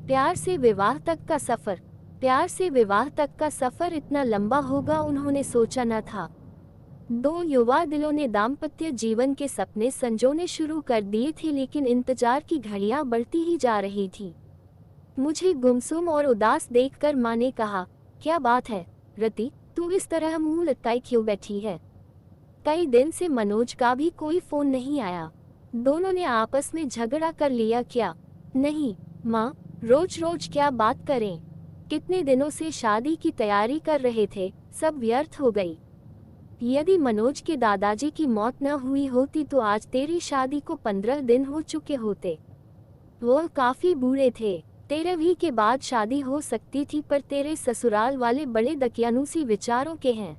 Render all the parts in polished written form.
प्यार से विवाह तक का सफर। प्यार से विवाह तक का सफर इतना लंबा होगा उन्होंने सोचा न था। दो युवा दिलों ने दाम्पत्य जीवन के सपने संजोने शुरू कर दिए थे, लेकिन इंतजार की घड़ियां बढ़ती ही जा रही थी। मुझे गुमसुम और उदास देखकर माँ ने कहा, क्या बात है रति, तू इस तरह मुंह लटकाए क्यों बैठी है? कई दिन से मनोज का भी कोई फोन नहीं आया। दोनों ने आपस में झगड़ा कर लिया क्या? नहीं माँ, रोज रोज क्या बात करें। कितने दिनों से शादी की तैयारी कर रहे थे, सब व्यर्थ हो गई। यदि मनोज के दादाजी की मौत न हुई होती तो आज तेरी शादी को 15 दिन हो चुके होते। वो काफी बूढ़े थे। 13वीं के बाद शादी हो सकती थी, पर तेरे ससुराल वाले बड़े दकियानूसी विचारों के हैं।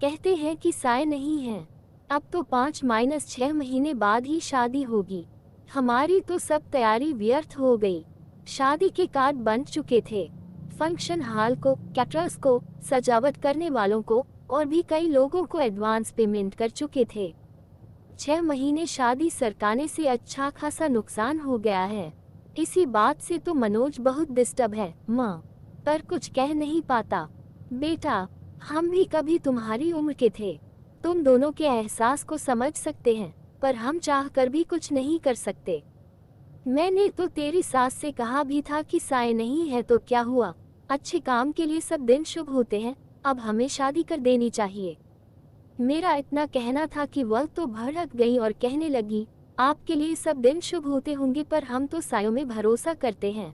कहते हैं कि साय नहीं है। अब तो 5-6 महीने बाद ही शादी होगी। हमारी तो सब तैयारी व्यर्थ हो गई। शादी के कार्ड बन चुके थे। फंक्शन हॉल को, कैटरर्स को, सजावट करने वालों को और भी कई लोगों को एडवांस पेमेंट कर चुके थे। 6 महीने शादी सरकाने से अच्छा खासा नुकसान हो गया है। इसी बात से तो मनोज बहुत डिस्टर्ब है माँ, पर कुछ कह नहीं पाता। बेटा, हम भी कभी तुम्हारी उम्र के थे। तुम दोनों के एहसास को समझ सकते हैं, पर हम चाह कर भी कुछ नहीं कर सकते। मैंने तो तेरी सास से कहा भी था कि साय नहीं है तो क्या हुआ, अच्छे काम के लिए सब दिन शुभ होते हैं, अब हमें शादी कर देनी चाहिए। मेरा इतना कहना था कि वह तो भड़क गई और कहने लगी, आपके लिए सब दिन शुभ होते होंगे, पर हम तो सायों में भरोसा करते हैं।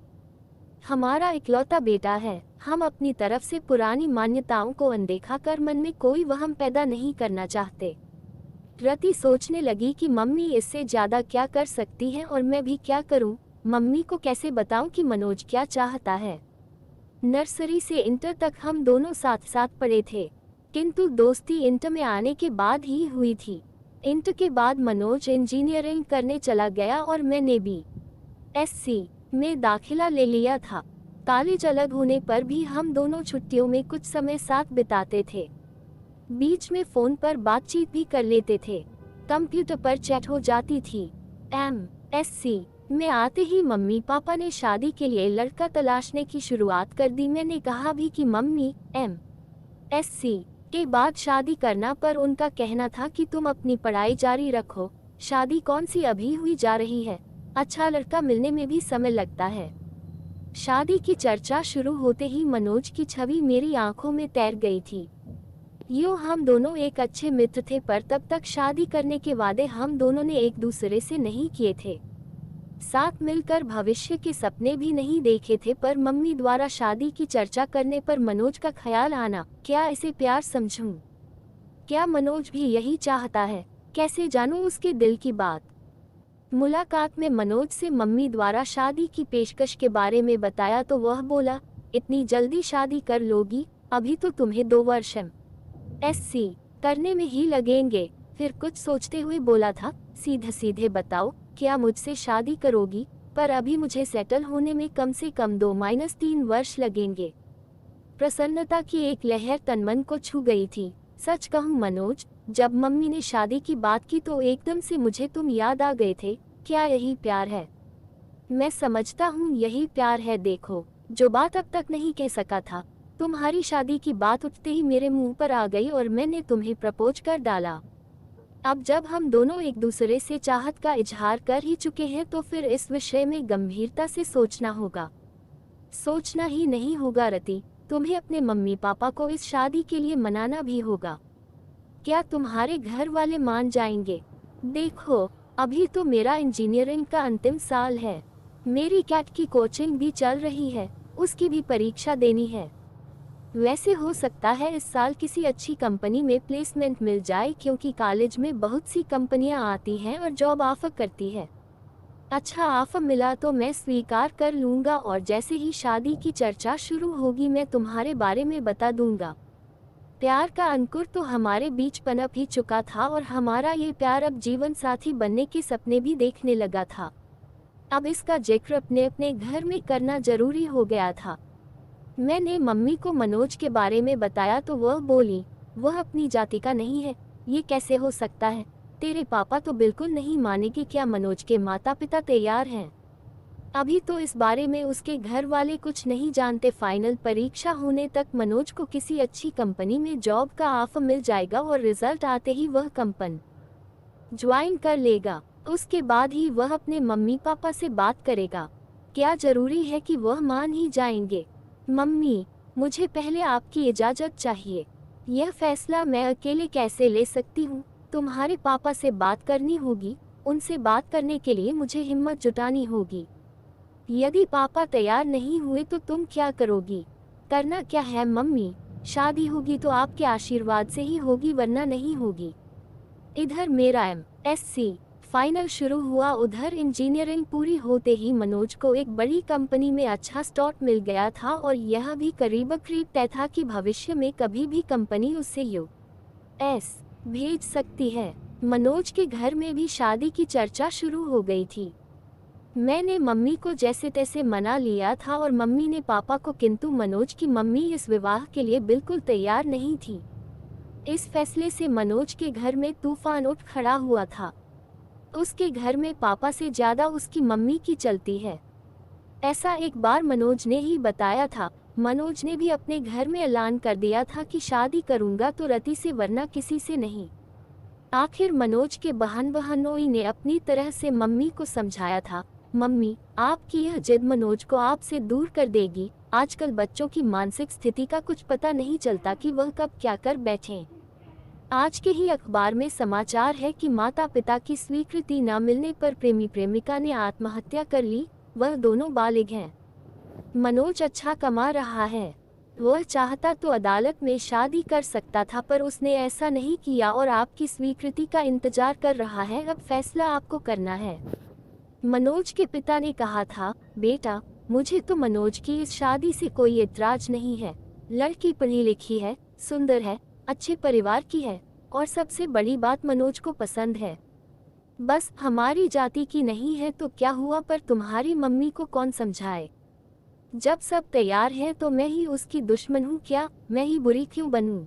हमारा इकलौता बेटा है, हम अपनी तरफ से पुरानी मान्यताओं को अनदेखा कर मन में कोई वहम पैदा नहीं करना चाहते। रति सोचने लगी कि मम्मी इससे ज्यादा क्या कर सकती है और मैं भी क्या करूं। मम्मी को कैसे बताऊं कि मनोज क्या चाहता है। नर्सरी से इंटर तक हम दोनों साथ साथ पढ़े थे, किंतु दोस्ती इंटर में आने के बाद ही हुई थी। इंटर के बाद मनोज इंजीनियरिंग करने चला गया और मैंने भी SC में दाखिला ले लिया था। कॉलेज अलग होने पर भी हम दोनों छुट्टियों में कुछ समय साथ बिताते थे। बीच में फोन पर बातचीत भी कर लेते थे। कंप्यूटर पर चैट हो जाती थी। MSc में आते ही मम्मी पापा ने शादी के लिए लड़का तलाशने की शुरुआत कर दी। मैंने कहा भी कि मम्मी MSc के बाद शादी करना, पर उनका कहना था कि तुम अपनी पढ़ाई जारी रखो, शादी कौन सी अभी हुई जा रही है, अच्छा लड़का मिलने में भी समय लगता है। शादी की चर्चा शुरू होते ही मनोज की छवि मेरी आंखों में तैर गई थी। यूँ हम दोनों एक अच्छे मित्र थे, पर तब तक शादी करने के वादे हम दोनों ने एक दूसरे से नहीं किए थे। साथ मिलकर भविष्य के सपने भी नहीं देखे थे, पर मम्मी द्वारा शादी की चर्चा करने पर मनोज का ख्याल आना, क्या इसे प्यार समझूं? क्या मनोज भी यही चाहता है? कैसे जानूं उसके दिल की बात? मुलाकात में मनोज से मम्मी द्वारा शादी की पेशकश के बारे में बताया तो वह बोला, इतनी जल्दी शादी कर लोगी? अभी तो तुम्हें 2 वर्ष SC करने में ही लगेंगे। फिर कुछ सोचते हुए बोला था, सीधे सीधे बताओ, क्या मुझसे शादी करोगी? पर अभी मुझे सेटल होने में कम से कम 2-3 वर्ष लगेंगे। प्रसन्नता की एक लहर तनमन को छू गई थी। सच कहूं मनोज, जब मम्मी ने शादी की बात की तो एकदम से मुझे तुम याद आ गए थे। क्या यही प्यार है? मैं समझता हूँ यही प्यार है। देखो, जो बात अब तक नहीं कह सका था, तुम्हारी शादी की बात उठते ही मेरे मुंह पर आ गई और मैंने तुम्हें प्रपोज कर डाला। अब जब हम दोनों एक दूसरे से चाहत का इजहार कर ही चुके हैं तो फिर इस विषय में गंभीरता से सोचना होगा। सोचना ही नहीं होगा रति, तुम्हें अपने मम्मी पापा को इस शादी के लिए मनाना भी होगा। क्या तुम्हारे घर वाले मान जाएंगे? देखो, अभी तो मेरा इंजीनियरिंग का अंतिम साल है, मेरी कैट की कोचिंग भी चल रही है, उसकी भी परीक्षा देनी है। वैसे हो सकता है इस साल किसी अच्छी कंपनी में प्लेसमेंट मिल जाए, क्योंकि कॉलेज में बहुत सी कंपनियां आती हैं और जॉब ऑफर करती है। अच्छा ऑफर मिला तो मैं स्वीकार कर लूँगा और जैसे ही शादी की चर्चा शुरू होगी मैं तुम्हारे बारे में बता दूंगा। प्यार का अंकुर तो हमारे बीच पनप ही चुका था और हमारा ये प्यार अब जीवन साथी बनने के सपने भी देखने लगा था। अब इसका जिक्र अपने अपने घर में करना जरूरी हो गया था। मैंने मम्मी को मनोज के बारे में बताया तो वह बोली, वह अपनी जाति का नहीं है। ये कैसे हो सकता है? तेरे पापा तो बिल्कुल नहीं मानेंगे। क्या मनोज के माता पिता तैयार हैं? अभी तो इस बारे में उसके घर वाले कुछ नहीं जानते। फाइनल परीक्षा होने तक मनोज को किसी अच्छी कंपनी में जॉब का ऑफर मिल जाएगा और रिजल्ट आते ही वह कंपनी ज्वाइन कर लेगा। उसके बाद ही वह अपने मम्मी पापा से बात करेगा। क्या जरूरी है कि वह मान ही जाएंगे? मम्मी, मुझे पहले आपकी इजाज़त चाहिए। यह फैसला मैं अकेले कैसे ले सकती हूँ? तुम्हारे पापा से बात करनी होगी। उनसे बात करने के लिए मुझे हिम्मत जुटानी होगी। यदि पापा तैयार नहीं हुए तो तुम क्या करोगी? करना क्या है मम्मी? शादी होगी तो आपके आशीर्वाद से ही होगी, वरना नहीं होगी। इधर मेरा MSc फाइनल शुरू हुआ, उधर इंजीनियरिंग पूरी होते ही मनोज को एक बड़ी कंपनी में अच्छा स्लॉट मिल गया था और यह भी करीब तय था कि भविष्य में कभी भी कंपनी उससे US भेज सकती है। मनोज के घर में भी शादी की चर्चा शुरू हो गई थी। मैंने मम्मी को जैसे तैसे मना लिया था और मम्मी ने पापा को, किंतु मनोज की मम्मी इस विवाह के लिए बिल्कुल तैयार नहीं थी। इस फैसले से मनोज के घर में तूफान उठ खड़ा हुआ था। उसके घर में पापा से ज़्यादा उसकी मम्मी की चलती है। ऐसा एक बार मनोज ने ही बताया था। मनोज ने भी अपने घर में ऐलान कर दिया था कि शादी करूंगा तो रति से, वरना किसी से नहीं। आखिर मनोज के बहनोई ने अपनी तरह से मम्मी को समझाया था, मम्मी, आपकी यह जिद मनोज को आपसे दूर कर देगी। आजकल बच्चों की मानसिक स्थिति का कुछ पता नहीं चलता कि वह कब क्या कर बैठें। आज के ही अखबार में समाचार है कि माता पिता की स्वीकृति न मिलने पर प्रेमी प्रेमिका ने आत्महत्या कर ली। वह दोनों बालिग हैं। मनोज अच्छा कमा रहा है। वह चाहता तो अदालत में शादी कर सकता था, पर उसने ऐसा नहीं किया और आपकी स्वीकृति का इंतजार कर रहा है। अब फैसला आपको करना है। मनोज के पिता ने कहा था, बेटा, मुझे तो मनोज की इस शादी से कोई एतराज नहीं है। लड़की पढ़ी लिखी है, सुंदर है, अच्छे परिवार की है और सबसे बड़ी बात, मनोज को पसंद है। बस हमारी जाति की नहीं है तो क्या हुआ, पर तुम्हारी मम्मी को कौन समझाए? जब सब तैयार हैं तो मैं ही उसकी दुश्मन हूँ क्या? मैं ही बुरी क्यों बनूं?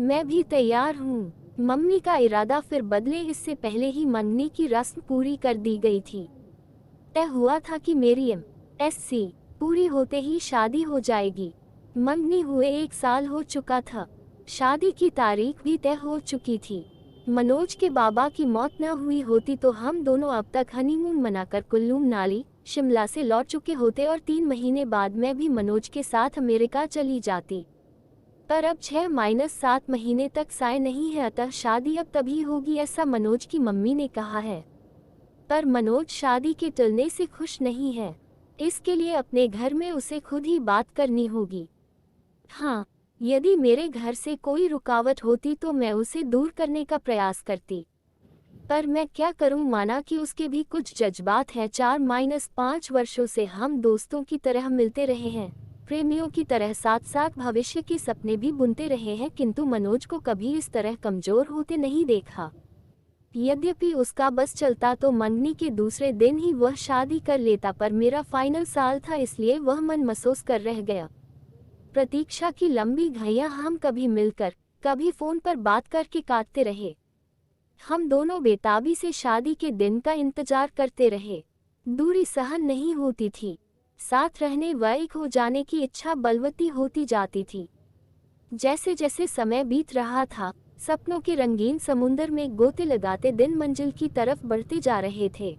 मैं भी तैयार हूँ। मम्मी का इरादा फिर बदले। इससे पहले ही मंगनी की रस्म पूरी कर दी गई थी। तय हुआ था कि मेरी MSc पूरी होते ही शादी हो जाएगी। मंगनी हुए 1 साल हो चुका था। शादी की तारीख भी तय हो चुकी थी। मनोज के बाबा की मौत न हुई होती तो हम दोनों अब तक हनीमून मनाकर कुल्लू मनाली शिमला से लौट चुके होते और 3 महीने बाद मैं भी मनोज के साथ अमेरिका चली जाती। पर अब 6-7 महीने तक साय नहीं है, अतः शादी अब तभी होगी, ऐसा मनोज की मम्मी ने कहा है। पर मनोज शादी के टलने से खुश नहीं है। इसके लिए अपने घर में उसे खुद ही बात करनी होगी। हाँ, यदि मेरे घर से कोई रुकावट होती तो मैं उसे दूर करने का प्रयास करती, पर मैं क्या करूं? माना कि उसके भी कुछ जज्बात हैं। 4-5 वर्षों से हम दोस्तों की तरह मिलते रहे हैं, प्रेमियों की तरह साथ साथ भविष्य के सपने भी बुनते रहे हैं, किंतु मनोज को कभी इस तरह कमजोर होते नहीं देखा। यद्यपि उसका बस चलता तो मंगनी के दूसरे दिन ही वह शादी कर लेता, पर मेरा फाइनल साल था, इसलिए वह मन महसूस कर रह गया। प्रतीक्षा की लंबी घड़ियां हम कभी मिलकर कभी फोन पर बात करके काटते रहे। हम दोनों बेताबी से शादी के दिन का इंतजार करते रहे। दूरी सहन नहीं होती थी। साथ रहने व एक हो जाने की इच्छा बलवती होती जाती थी। जैसे जैसे समय बीत रहा था, सपनों के रंगीन समुंदर में गोते लगाते दिन मंजिल की तरफ बढ़ते जा रहे थे।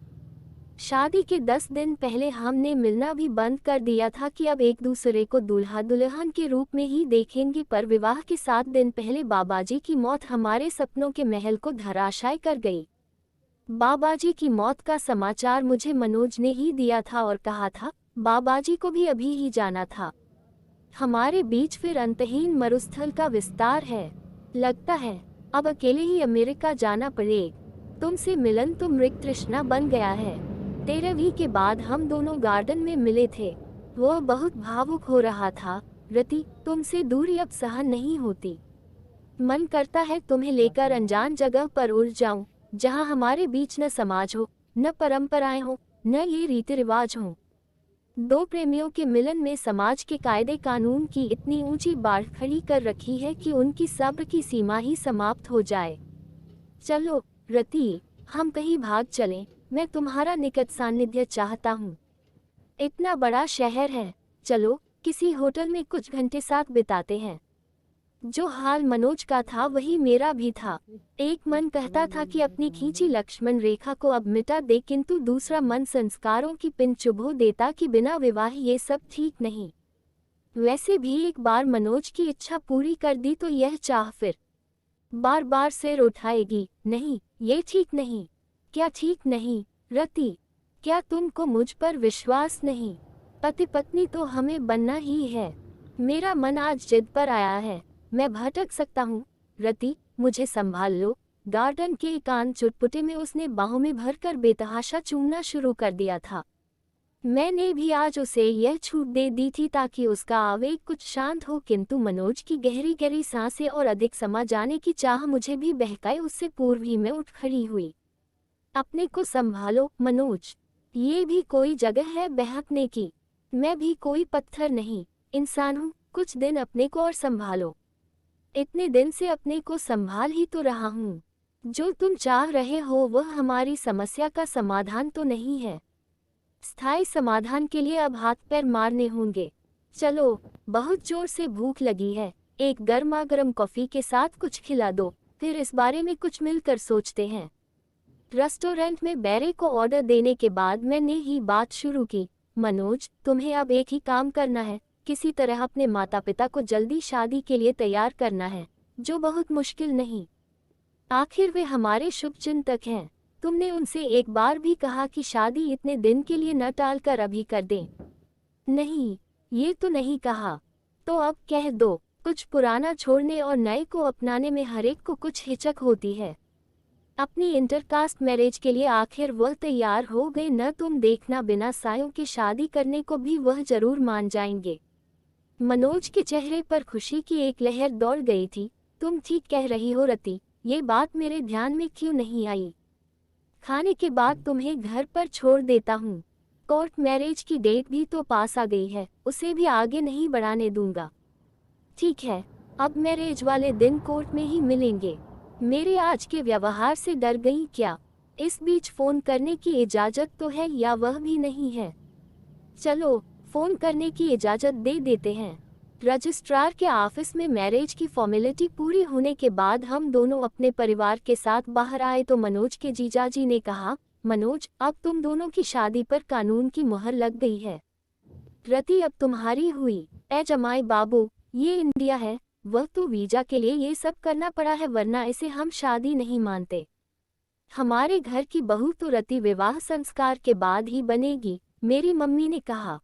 शादी के 10 दिन पहले हमने मिलना भी बंद कर दिया था कि अब एक दूसरे को दूल्हा दुल्हन के रूप में ही देखेंगे, पर विवाह के 7 दिन पहले बाबाजी की मौत हमारे सपनों के महल को धराशायी कर गई। बाबाजी की मौत का समाचार मुझे मनोज ने ही दिया था और कहा था बाबाजी को भी अभी ही जाना था। हमारे बीच फिर अंतहीन मरुस्थल का विस्तार है। लगता है अब अकेले ही अमेरिका जाना पड़ेगा। तुमसे मिलन तो मृग तृष्णा बन गया है। 13वीं के बाद हम दोनों गार्डन में मिले थे। वह बहुत भावुक हो रहा था। रति, तुमसे दूरी अब सहन नहीं होती। मन करता है तुम्हें लेकर अनजान जगह पर उड़ जाऊं, जहां हमारे बीच न समाज हो, न परंपराएं हो, न ये रीति रिवाज हो। 2 प्रेमियों के मिलन में समाज के कायदे कानून की इतनी ऊंची बाढ़ खड़ी कर रखी है कि उनकी सब्र की सीमा ही समाप्त हो जाए। चलो रति, हम कहीं भाग चलें। मैं तुम्हारा निकट सानिध्य चाहता हूँ। इतना बड़ा शहर है, चलो किसी होटल में कुछ घंटे साथ बिताते हैं। जो हाल मनोज का था वही मेरा भी था। एक मन कहता था कि अपनी खींची लक्ष्मण रेखा को अब मिटा दे, किंतु दूसरा मन संस्कारों की पिन चुभो देता कि बिना विवाह ये सब ठीक नहीं। वैसे भी एक बार मनोज की इच्छा पूरी कर दी तो यह चाह फिर बार बार सिर उठाएगी। नहीं, ये ठीक नहीं। क्या ठीक नहीं रति? क्या तुमको मुझ पर विश्वास नहीं? पति पत्नी तो हमें बनना ही है। मेरा मन आज जिद पर आया है। मैं भटक सकता हूँ। रति, मुझे संभाल लो। गार्डन के एकांत चुटपुटे में उसने बाहों में भरकर बेतहाशा चूमना शुरू कर दिया था। मैंने भी आज उसे यह छूट दे दी थी ताकि उसका आवेग कुछ शांत हो, किंतु मनोज की गहरी गहरी सांसें और अधिक समा जाने की चाह मुझे भी बहकाए। उससे पूर्व ही मैं उठ खड़ी हुई। अपने को संभालो मनोज, ये भी कोई जगह है बहकने की? मैं भी कोई पत्थर नहीं, इंसान हूँ। कुछ दिन अपने को और संभालो। इतने दिन से अपने को संभाल ही तो रहा हूँ। जो तुम चाह रहे हो वह हमारी समस्या का समाधान तो नहीं है। स्थायी समाधान के लिए अब हाथ पैर मारने होंगे। चलो, बहुत जोर से भूख लगी है, एक गर्मा गर्म कॉफी के साथ कुछ खिला दो, फिर इस बारे में कुछ मिलकर सोचते हैं। रेस्टोरेंट में बैरे को ऑर्डर देने के बाद मैंने ही बात शुरू की। मनोज, तुम्हें अब एक ही काम करना है, किसी तरह अपने माता पिता को जल्दी शादी के लिए तैयार करना है, जो बहुत मुश्किल नहीं। आखिर वे हमारे शुभचिंतक हैं। तुमने उनसे एक बार भी कहा कि शादी इतने दिन के लिए न टालकर अभी कर दें? नहीं, ये तो नहीं कहा। तो अब कह दो। कुछ पुराना छोड़ने और नए को अपनाने में हरेक को कुछ हिचक होती है। अपनी इंटरकास्ट मैरिज के लिए आखिर वह तैयार हो गए न? तुम देखना, बिना सायों के शादी करने को भी वह जरूर मान जाएंगे। मनोज के चेहरे पर खुशी की एक लहर दौड़ गई थी। तुम ठीक कह रही हो रति, ये बात मेरे ध्यान में क्यों नहीं आई? खाने के बाद तुम्हें घर पर छोड़ देता हूँ। कोर्ट मैरिज की डेट भी तो पास आ गई है, उसे भी आगे नहीं बढ़ाने दूंगा। ठीक है, अब मैरिज वाले दिन कोर्ट में ही मिलेंगे। मेरे आज के व्यवहार से डर गई क्या? इस बीच फोन करने की इजाजत तो है या वह भी नहीं है? चलो, फोन करने की इजाजत दे देते हैं। रजिस्ट्रार के ऑफिस में मैरिज की फॉर्मेलिटी पूरी होने के बाद हम दोनों अपने परिवार के साथ बाहर आए तो मनोज के जीजाजी ने कहा, मनोज, अब तुम दोनों की शादी पर कानून की मुहर लग गई है। रति अब तुम्हारी हुई। ए जमाई बाबू, ये इंडिया है, वह तो वीजा के लिए ये सब करना पड़ा है, वरना इसे हम शादी नहीं मानते। हमारे घर की बहू तो रति विवाह संस्कार के बाद ही बनेगी, मेरी मम्मी ने कहा।